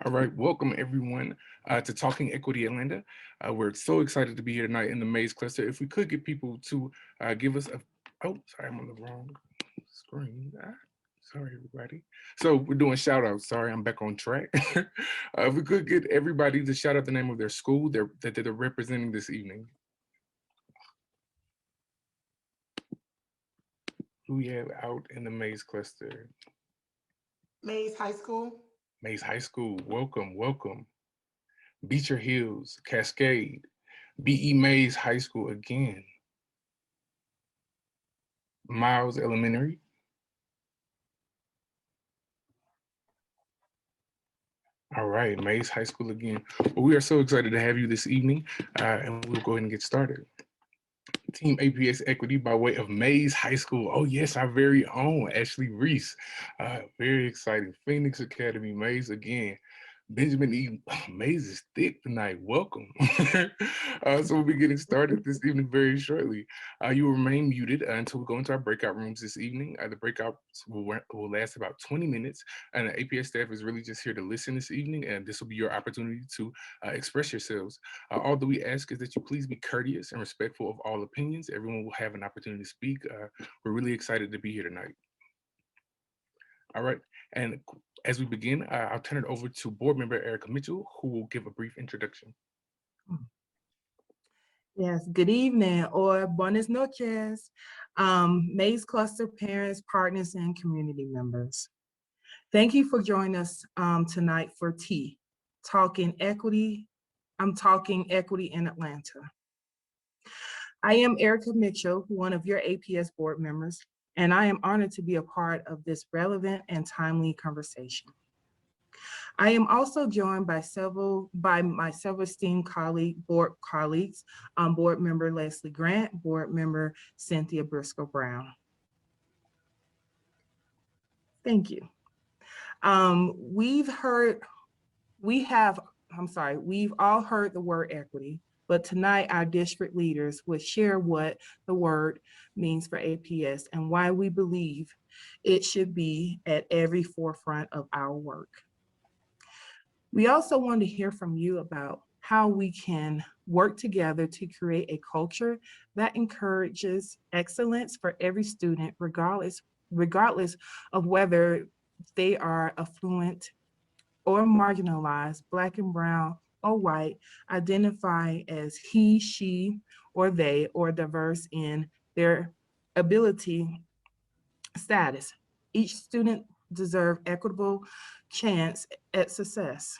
All right, welcome everyone to Talking Equity Atlanta. We're so excited to be here tonight in the Maze Cluster. If we could get people to give us a, oh, sorry, I'm on the wrong screen. Sorry, everybody. So we're doing shout outs. Sorry, I'm back on track. If we could get everybody to shout out the name of their school that they're representing this evening. Who we have out in the Maze Cluster? Mays High School. Maze High School, welcome, welcome. Beecher Hills, Cascade, B.E. Mays High School again. Miles Elementary. All right, Mays High School again. Well, we are so excited to have you this evening, and we'll go ahead and get started. Team APS Equity by way of Mays High School. Oh yes, our very own Ashley Reese. Very exciting. Phoenix Academy, Mays again. Benjamin E. Mays is thick tonight. Welcome. So we'll be getting started this evening very shortly. You will remain muted until we go into our breakout rooms this evening. The breakouts will last about 20 minutes, and the APS staff is really just here to listen this evening, and this will be your opportunity to express yourselves. All that we ask is that you please be courteous and respectful of all opinions. Everyone will have an opportunity to speak. We're really excited to be here tonight. All right, and as we begin, I'll turn it over to board member Erica Mitchell, who will give a brief introduction. Yes, good evening or buenas noches, Maze Cluster parents, partners, and community members. Thank you for joining us tonight for Tea, Talking Equity. I'm talking equity in Atlanta. I am Erica Mitchell, one of your APS board members, and I am honored to be a part of this relevant and timely conversation. I am also joined by my several esteemed board colleagues, board member Leslie Grant, board member Cynthia Briscoe Brown. Thank you. We've all heard the word equity, but tonight our district leaders will share what the word means for APS and why we believe it should be at every forefront of our work. We also want to hear from you about how we can work together to create a culture that encourages excellence for every student, regardless of whether they are affluent or marginalized, Black and brown or white, identify as he, she, or they, or diverse in their ability status. Each student deserves equitable chance at success.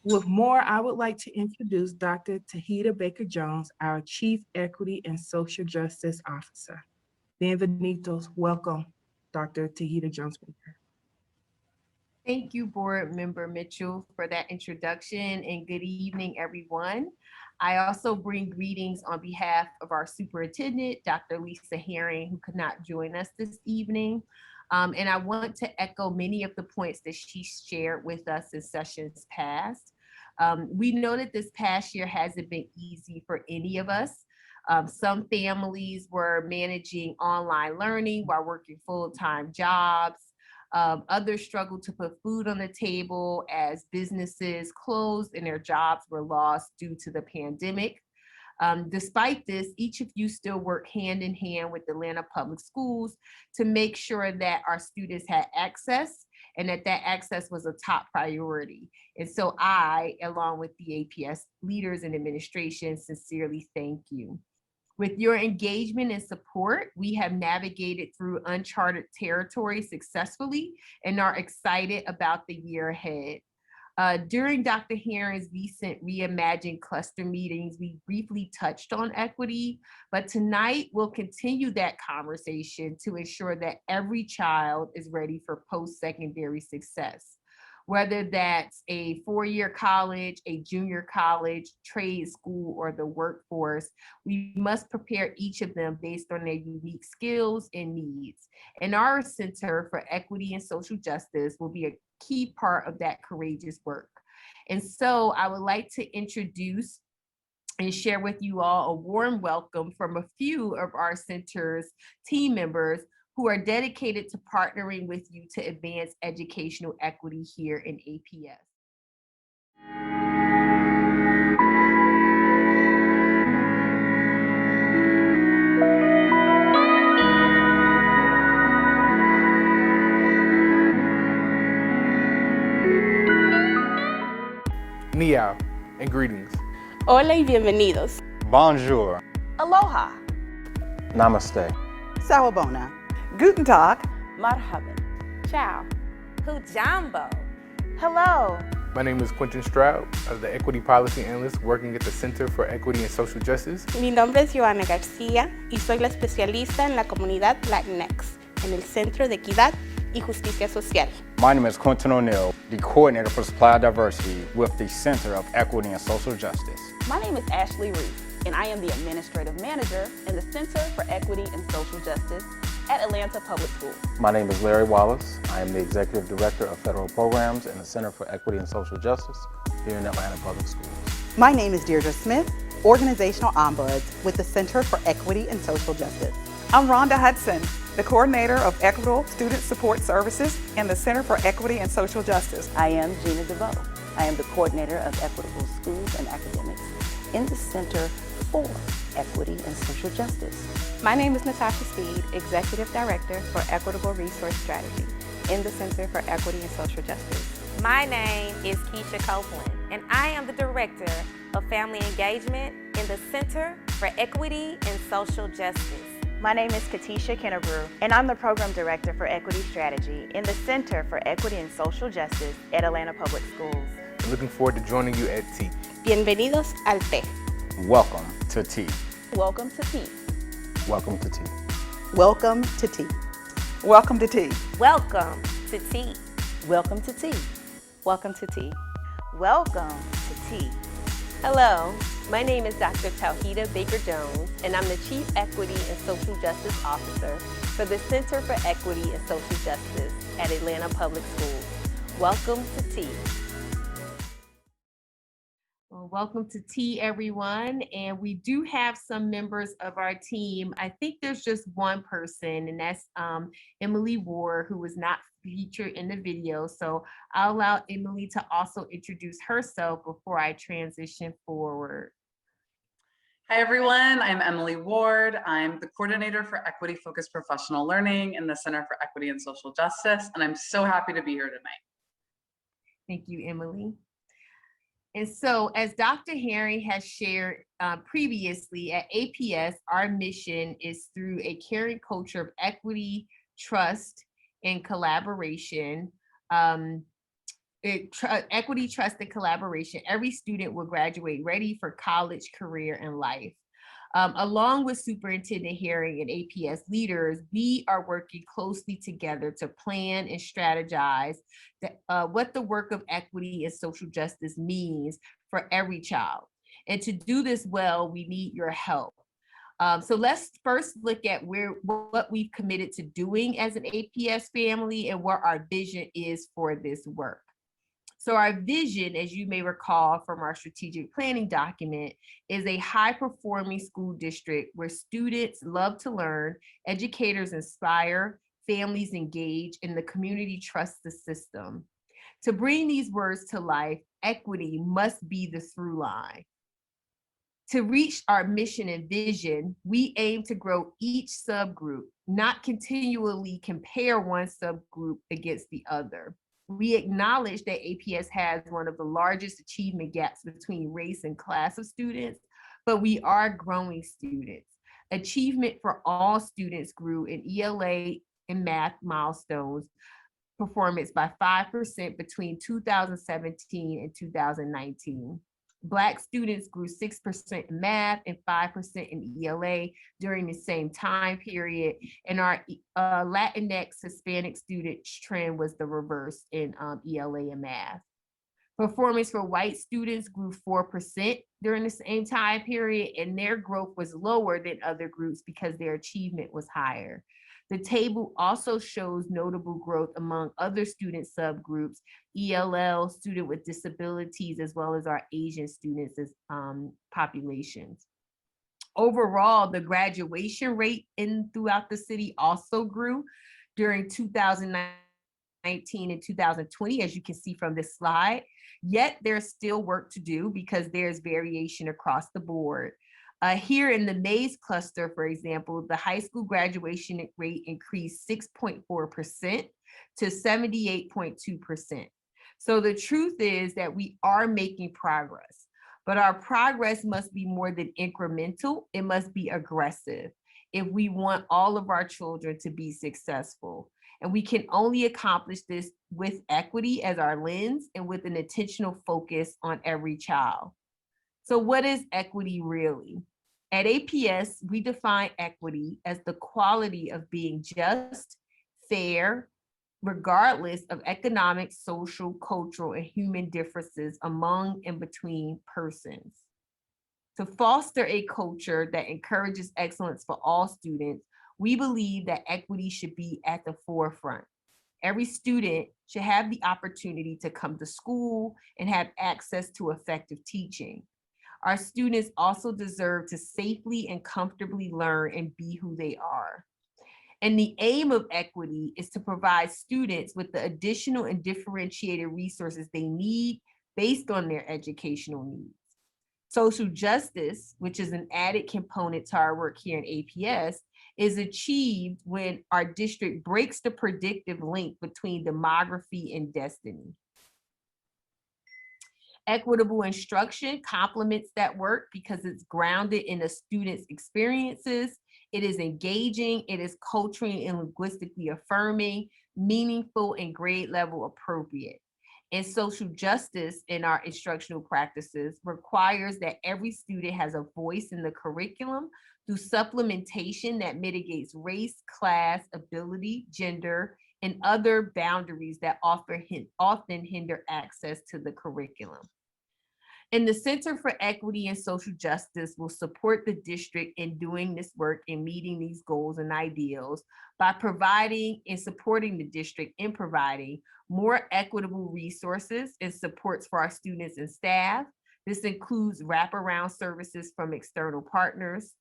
With more, I would like to introduce Dr. Tahita Baker-Jones, our Chief Equity and Social Justice Officer. Bienvenidos, welcome, Dr. Tahita Jones-Baker. Thank you, Board Member Mitchell, for that introduction, and good evening, everyone. I also bring greetings on behalf of our superintendent, Dr. Lisa Herring, who could not join us this evening. And I want to echo many of the points that she shared with us in sessions past. We know that this past year hasn't been easy for any of us. Some families were managing online learning while working full-time jobs. Others struggled to put food on the table as businesses closed and their jobs were lost due to the pandemic. Despite this, each of you still work hand in hand with Atlanta Public Schools to make sure that our students had access and that access was a top priority. And so I, along with the APS leaders and administration, sincerely thank you. With your engagement and support, we have navigated through uncharted territory successfully and are excited about the year ahead. During Dr. Herring's recent Reimagine cluster meetings, we briefly touched on equity, but tonight we'll continue that conversation to ensure that every child is ready for post-secondary success. Whether that's a four-year college, a junior college, trade school, or the workforce, we must prepare each of them based on their unique skills and needs. And our Center for Equity and Social Justice will be a key part of that courageous work. And so I would like to introduce and share with you all a warm welcome from a few of our center's team members who are dedicated to partnering with you to advance educational equity here in APS. Niao, and greetings. Hola y bienvenidos. Bonjour. Aloha. Namaste. Sawabona. Guten Tag. Marhaban. Ciao. Hujambo. Hello. My name is Quentin Stroud, the Equity Policy Analyst working at the Center for Equity and Social Justice. Mi nombre es Joana García y soy la especialista en la comunidad Latinx en el Centro de Equidad y Justicia Social. My name is Quentin O'Neill, the Coordinator for Supply Diversity with the Center of Equity and Social Justice. My name is Ashley Reese, and I am the Administrative Manager in the Center for Equity and Social Justice at Atlanta Public Schools. My name is Larry Wallace. I am the Executive Director of Federal Programs in the Center for Equity and Social Justice here in Atlanta Public Schools. My name is Deirdre Smith, Organizational Ombuds with the Center for Equity and Social Justice. I'm Rhonda Hudson, the Coordinator of Equitable Student Support Services in the Center for Equity and Social Justice. I am Gina DeVoe. I am the Coordinator of Equitable Schools and Academics in the Center for Equity and Social Justice. My name is Natasha Steed, Executive Director for Equitable Resource Strategy in the Center for Equity and Social Justice. My name is Keisha Copeland, and I am the Director of Family Engagement in the Center for Equity and Social Justice. My name is Katisha Kennebrew, and I'm the Program Director for Equity Strategy in the Center for Equity and Social Justice at Atlanta Public Schools. Looking forward to joining you at T. Bienvenidos al TE. Welcome to T. Welcome to T. Welcome to T. Welcome to T. Welcome to T. Welcome to T. Welcome to T. Welcome to TE. Welcome to T. Hello, my name is Dr. Tauhida Baker-Jones, and I'm the Chief Equity and Social Justice Officer for the Center for Equity and Social Justice at Atlanta Public Schools. Welcome to T. Well, welcome to T, everyone. And we do have some members of our team. I think there's just one person, and that's Emily Ward, who was not featured in the video. So I'll allow Emily to also introduce herself before I transition forward. Hi, everyone. I'm Emily Ward. I'm the Coordinator for Equity Focused Professional Learning in the Center for Equity and Social Justice, and I'm so happy to be here tonight. Thank you, Emily. And so, as Dr. Herring has shared previously, at APS, our mission is through a caring culture of equity, trust, and collaboration. Equity, trust, and collaboration. Every student will graduate ready for college, career, and life. Along with Superintendent Herring and APS leaders, we are working closely together to plan and strategize what the work of equity and social justice means for every child. And to do this well, we need your help. So let's first look at what we've committed to doing as an APS family and what our vision is for this work. So our vision, as you may recall from our strategic planning document, is a high-performing school district where students love to learn, educators inspire, families engage, and the community trusts the system. To bring these words to life, equity must be the through line. To reach our mission and vision, we aim to grow each subgroup, not continually compare one subgroup against the other. We acknowledge that APS has one of the largest achievement gaps between race and class of students, but we are growing students. Achievement for all students grew in ELA and math milestones performance by 5% between 2017 and 2019. Black students grew 6% in math and 5% in ELA during the same time period. And our Latinx Hispanic students trend was the reverse in ELA and math. Performance for white students grew 4% during the same time period, and their growth was lower than other groups because their achievement was higher. The table also shows notable growth among other student subgroups, ELL, student with disabilities, as well as our Asian students as populations. Overall, the graduation rate throughout the city also grew during 2019 and 2020, as you can see from this slide. Yet there's still work to do because there's variation across the board. Here in the Mays cluster, for example, the high school graduation rate increased 6.4% to 78.2%. So the truth is that we are making progress, but our progress must be more than incremental. It must be aggressive if we want all of our children to be successful. And we can only accomplish this with equity as our lens and with an intentional focus on every child. So what is equity really? At APS, we define equity as the quality of being just, fair, regardless of economic, social, cultural, and human differences among and between persons. To foster a culture that encourages excellence for all students, we believe that equity should be at the forefront. Every student should have the opportunity to come to school and have access to effective teaching. Our students also deserve to safely and comfortably learn and be who they are. And the aim of equity is to provide students with the additional and differentiated resources they need based on their educational needs. Social justice, which is an added component to our work here in APS, is achieved when our district breaks the predictive link between demography and destiny. Equitable instruction complements that work because it's grounded in a student's experiences. It is engaging, it is culturally and linguistically affirming, meaningful, and grade level appropriate. And social justice in our instructional practices requires that every student has a voice in the curriculum through supplementation that mitigates race, class, ability, gender, and other boundaries that often hinder access to the curriculum. And the Center for Equity and Social Justice will support the district in doing this work and meeting these goals and ideals by providing and supporting the district in providing more equitable resources and supports for our students and staff. This includes wraparound services from external partners.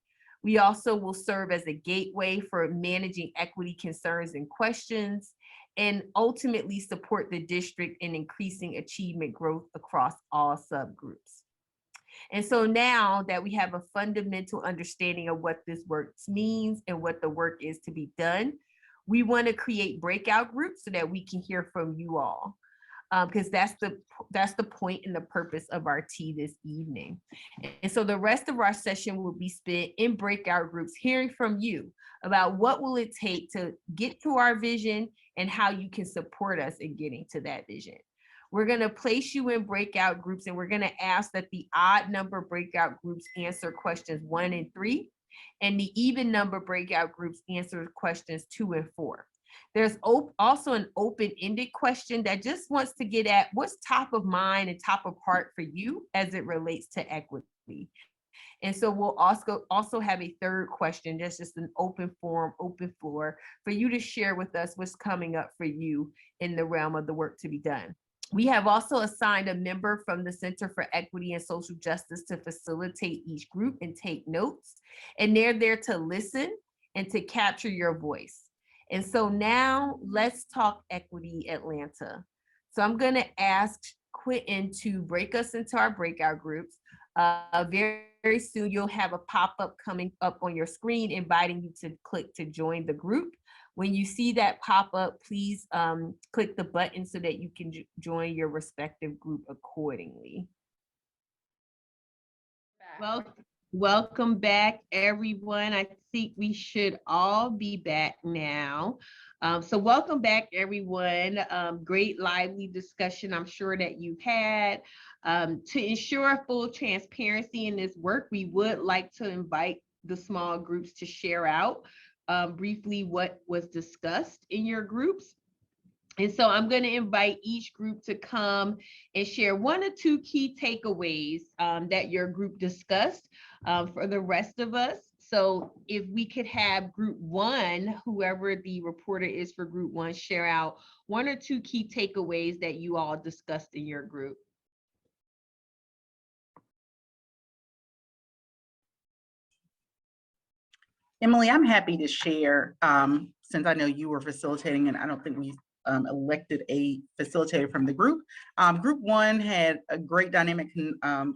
We also will serve as a gateway for managing equity concerns and questions, and ultimately support the district in increasing achievement growth across all subgroups. And so now that we have a fundamental understanding of what this work means and what the work is to be done, we want to create breakout groups so that we can hear from you all. Because that's the point and the purpose of our tea this evening. And so the rest of our session will be spent in breakout groups, hearing from you about what will it take to get to our vision and how you can support us in getting to that vision. We're going to place you in breakout groups, and we're going to ask that the odd number breakout groups answer questions 1 and 3, and the even number breakout groups answer questions 2 and 4. There's also an open-ended question that just wants to get at what's top of mind and top of heart for you as it relates to equity. And so we'll also have a third question that's just an open forum, open floor for you to share with us what's coming up for you in the realm of the work to be done. We have also assigned a member from the Center for Equity and Social Justice to facilitate each group and take notes. And they're there to listen and to capture your voice. And so now let's talk Equity Atlanta. So I'm going to ask Quentin to break us into our breakout groups. Very soon you'll have a pop-up coming up on your screen inviting you to click to join the group. When you see that pop-up, please click the button so that you can join your respective group accordingly. Well, welcome back, everyone. I think we should all be back now. So welcome back, everyone. Great lively discussion I'm sure that you've had. To ensure full transparency in this work, we would like to invite the small groups to share out briefly what was discussed in your groups. And so I'm going to invite each group to come and share 1 or 2 key takeaways that your group discussed for the rest of us. So if we could have group 1, whoever the reporter is for group 1, share out 1 or 2 key takeaways that you all discussed in your group. Emily, I'm happy to share, since I know you were facilitating and I don't think we elected a facilitator from the group. Group one had a great dynamic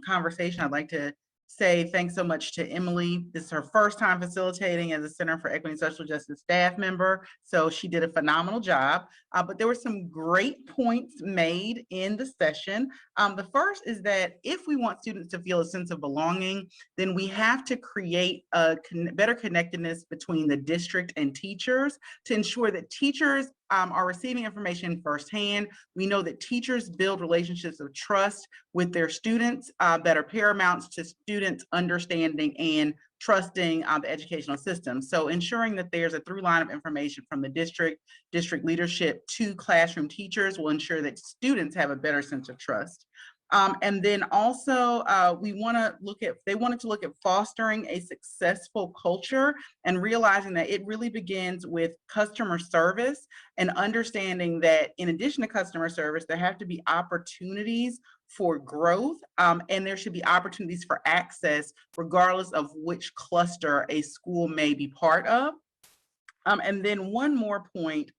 conversation. I'd like to say thanks so much to Emily. This is her first time facilitating as a Center for Equity and Social Justice staff member, so she did a phenomenal job. But there were some great points made in the session. The first is that if we want students to feel a sense of belonging, then we have to create a better connectedness between the district and teachers to ensure that teachers are receiving information firsthand. We know that teachers build relationships of trust with their students that are paramount to students understanding and trusting the educational system. So ensuring that there's a through line of information from the district leadership to classroom teachers will ensure that students have a better sense of trust. And then also they wanted to look at fostering a successful culture and realizing that it really begins with customer service and understanding that in addition to customer service, there have to be opportunities for growth and there should be opportunities for access regardless of which cluster a school may be part of. And then one more point,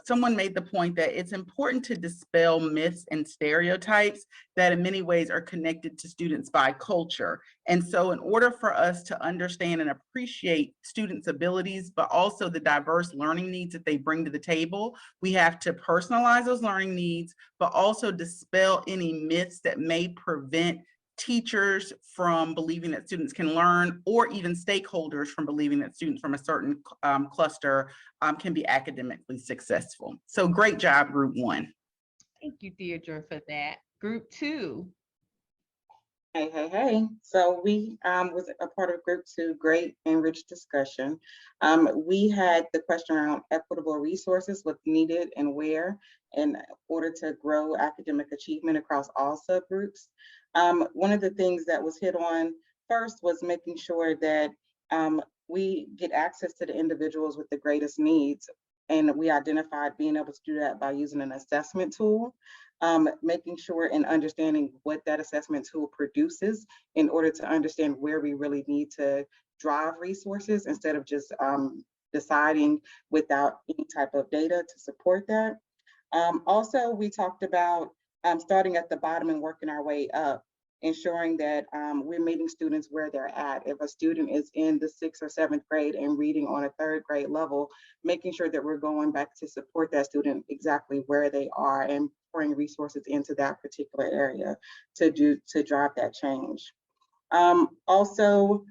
someone made the point that it's important to dispel myths and stereotypes that in many ways are connected to students by culture. And so in order for us to understand and appreciate students' abilities, but also the diverse learning needs that they bring to the table, we have to personalize those learning needs, but also dispel any myths that may prevent teachers from believing that students can learn, or even stakeholders from believing that students from a certain cluster can be academically successful. So great job, group one. Thank you, Deirdre, for that. Group two. Hey. So we was a part of group two, great and rich discussion. We had the question around equitable resources, what's needed and where in order to grow academic achievement across all subgroups. One of the things that was hit on first was making sure that we get access to the individuals with the greatest needs. And we identified being able to do that by using an assessment tool, making sure and understanding what that assessment tool produces in order to understand where we really need to drive resources instead of just deciding without any type of data to support that. Also, we talked about starting at the bottom and working our way up, ensuring that we're meeting students where they're at. If a student is in the 6th or 7th grade and reading on a 3rd grade level, making sure that we're going back to support that student exactly where they are and pouring resources into that particular area to drive that change. Also,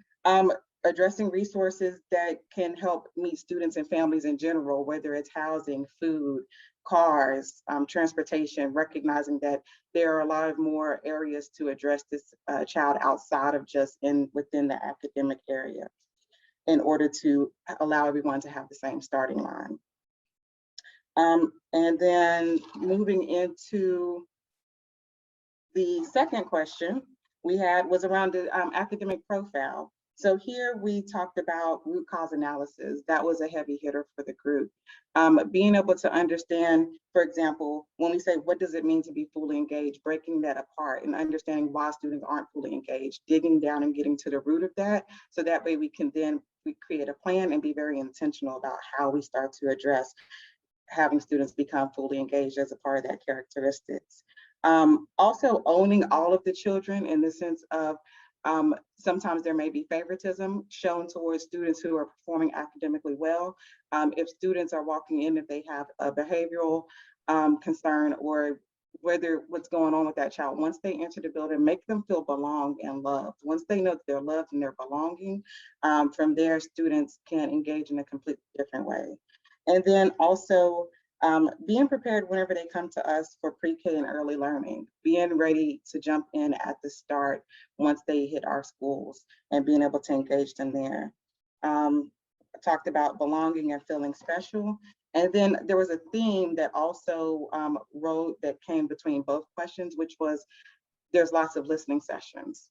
addressing resources that can help meet students and families in general, whether it's housing, food, cars, transportation, recognizing that there are a lot of more areas to address this child outside of just within the academic area in order to allow everyone to have the same starting line. And then moving into the second question we had was around the academic profile. So here we talked about root cause analysis. That was a heavy hitter for the group. Being able to understand, for example, when we say, what does it mean to be fully engaged, breaking that apart and understanding why students aren't fully engaged, digging down and getting to the root of that. So that way we can then create a plan and be very intentional about how we start to address having students become fully engaged as a part of that characteristics. Also owning all of the children in the sense of sometimes there may be favoritism shown towards students who are performing academically well. If students are walking in, if they have a behavioral concern or what's going on with that child, once they enter the building, make them feel belonged and loved. Once they know that they're loved and they're belonging, from there, students can engage in a completely different way. And then also, being prepared whenever they come to us for pre-K and early learning, being ready to jump in at the start once they hit our schools and being able to engage them there. I talked about belonging and feeling special. And then there was a theme that also that came between both questions, which was there's lots of listening sessions.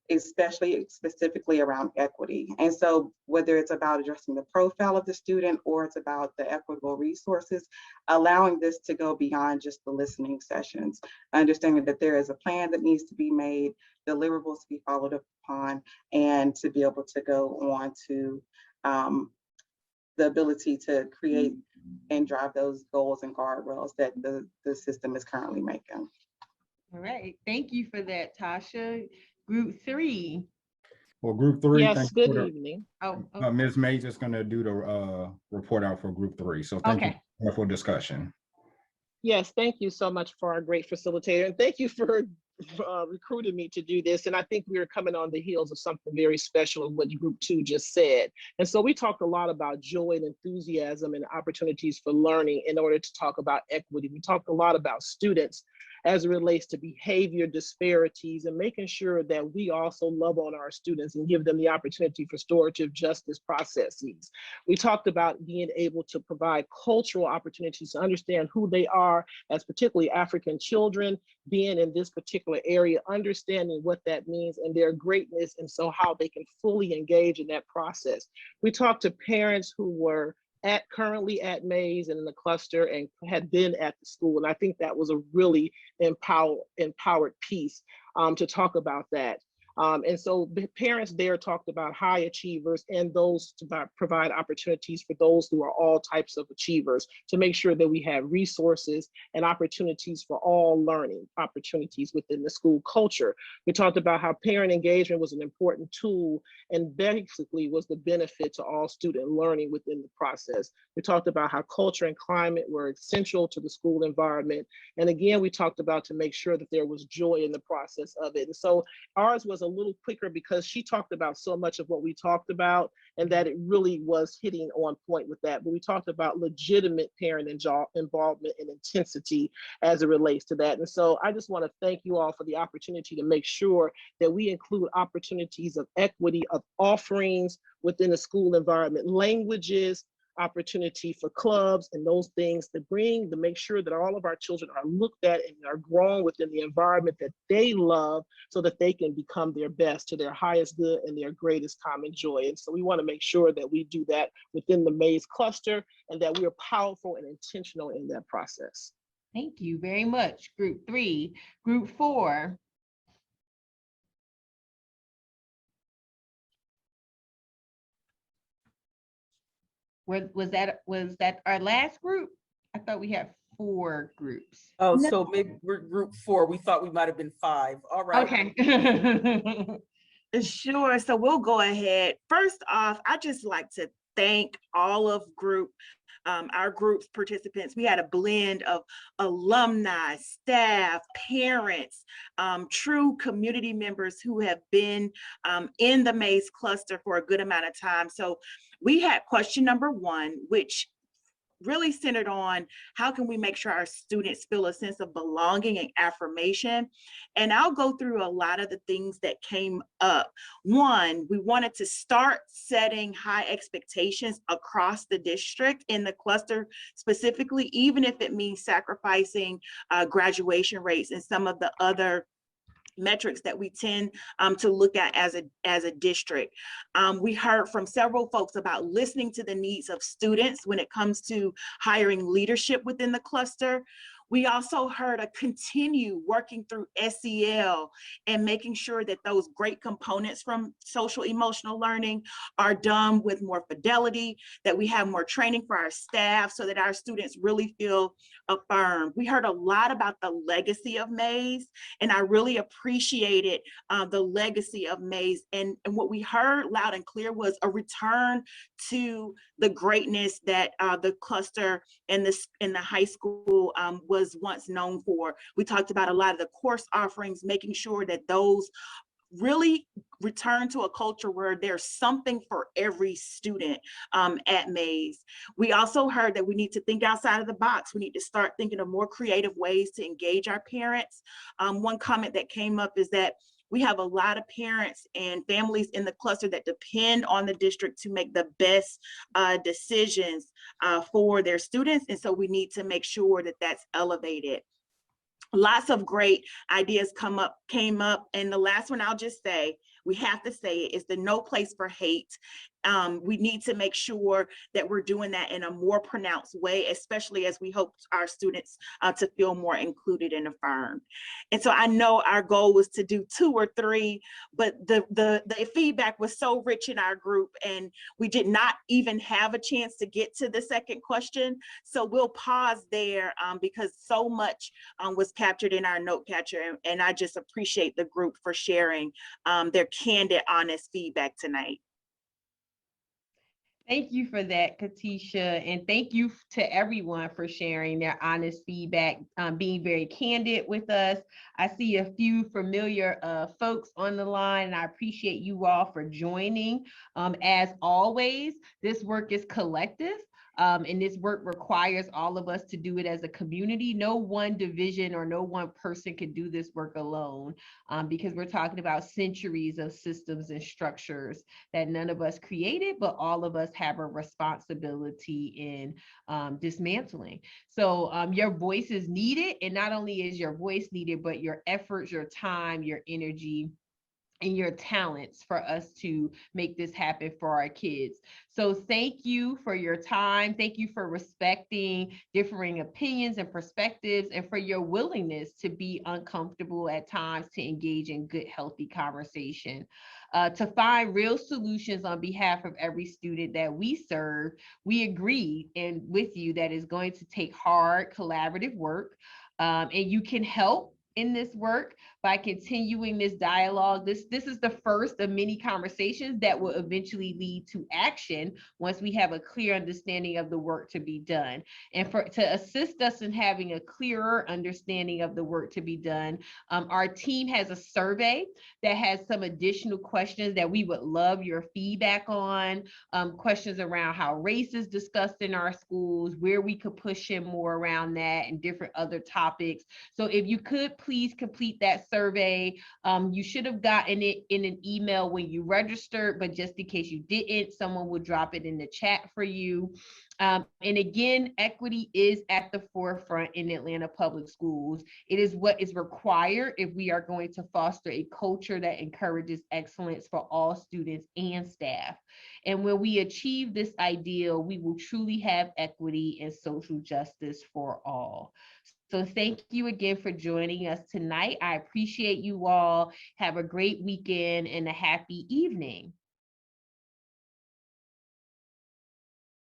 especially specifically around equity. And so whether it's about addressing the profile of the student or it's about the equitable resources, allowing this to go beyond just the listening sessions, understanding that there is a plan that needs to be made, deliverables to be followed upon, and to be able to go on to the ability to create and drive those goals and guardrails that the system is currently making. All right, thank you for that, Tasha. Group 3. Well, group 3. Yes, good evening. Ms. Mays is going to do the report out for group 3. So thank you for discussion. Yes, thank you so much for our great facilitator. And thank you for recruiting me to do this. And I think we are coming on the heels of something very special in what group 2 just said. And so we talked a lot about joy and enthusiasm and opportunities for learning in order to talk about equity. We talked a lot about students as it relates to behavior disparities and making sure that we also love on our students and give them the opportunity for restorative justice processes. We talked about being able to provide cultural opportunities to understand who they are as particularly African children, being in this particular area, understanding what that means and their greatness, and so how they can fully engage in that process. We talked to parents who were currently at Mays and in the cluster and had been at the school. And I think that was a really empowered piece to talk about that. And so the parents there talked about high achievers and those to provide opportunities for those who are all types of achievers, to make sure that we have resources and opportunities for all learning opportunities within the school culture. We talked about how parent engagement was an important tool and basically was the benefit to all student learning within the process. We talked about how culture and climate were essential to the school environment. And again, we talked about to make sure that there was joy in the process of it. And so ours was a little quicker because she talked about so much of what we talked about and that it really was hitting on point with that. But we talked about legitimate parent involvement and intensity as it relates to that. And so I just want to thank you all for the opportunity to make sure that we include opportunities of equity, of offerings within the school environment, languages, opportunity for clubs and those things to make sure that all of our children are looked at and are grown within the environment that they love so that they can become their best to their highest good and their greatest common joy. And so we want to make sure that we do that within the Mays cluster and that we are powerful and intentional in that process. Thank you very much, group 3. Group 4. Was that our last group? I thought we had 4 groups. Oh, no. So maybe we're group 4. We thought we might have been 5. All right. Okay. Sure. So we'll go ahead. First off, I just like to thank all of our group's participants. We had a blend of alumni, staff, parents, true community members who have been in the Mays cluster for a good amount of time. So we had question number 1, which really centered on how can we make sure our students feel a sense of belonging and affirmation. And I'll go through a lot of the things that came up. 1, we wanted to start setting high expectations across the district in the cluster specifically, even if it means sacrificing graduation rates and some of the other metrics that we tend to look at as a district. We heard from several folks about listening to the needs of students when it comes to hiring leadership within the cluster. We also heard a continue working through SEL and making sure that those great components from social emotional learning are done with more fidelity, that we have more training for our staff so that our students really feel affirmed. We heard a lot about the legacy of Mays, and I really appreciated the legacy of Mays. And what we heard loud and clear was a return to the greatness that the cluster and the high school was once known for. We talked about a lot of the course offerings, making sure that those really return to a culture where there's something for every student at Mays. We also heard that we need to think outside of the box. We need to start thinking of more creative ways to engage our parents. One comment that came up is that we have a lot of parents and families in the cluster that depend on the district to make the best decisions for their students. And so we need to make sure that that's elevated. Lots of great ideas came up. And the last one I'll just say, we have to say it, is the no place for hate. We need to make sure that we're doing that in a more pronounced way, especially as we hope our students to feel more included and affirmed. And so I know our goal was to do 2 or 3, but the feedback was so rich in our group, and we did not even have a chance to get to the second question. So we'll pause there because so much was captured in our note catcher, and I just appreciate the group for sharing their candid, honest feedback tonight. Thank you for that, Katisha, and thank you to everyone for sharing their honest feedback, being very candid with us. I see a few familiar folks on the line, and I appreciate you all for joining. As always, this work is collective. And this work requires all of us to do it as a community. No one division or no one person can do this work alone, because we're talking about centuries of systems and structures that none of us created, but all of us have a responsibility in dismantling. So your voice is needed, and not only is your voice needed, but your efforts, your time, your energy, and your talents for us to make this happen for our kids. So thank you for your time. Thank you for respecting differing opinions and perspectives, and for your willingness to be uncomfortable at times to engage in good, healthy conversation. To find real solutions on behalf of every student that we serve, we agree and with you that is going to take hard collaborative work, and you can help in this work by continuing this dialogue. This is the first of many conversations that will eventually lead to action once we have a clear understanding of the work to be done. And to assist us in having a clearer understanding of the work to be done, our team has a survey that has some additional questions that we would love your feedback on, questions around how race is discussed in our schools, where we could push in more around that, and different other topics. So if you could please complete that survey. You should have gotten it in an email when you registered, but just in case you didn't, someone will drop it in the chat for you. And again, equity is at the forefront in Atlanta Public Schools. It is what is required if we are going to foster a culture that encourages excellence for all students and staff. And when we achieve this ideal, we will truly have equity and social justice for all. So thank you again for joining us tonight. I appreciate you all. Have a great weekend and a happy evening.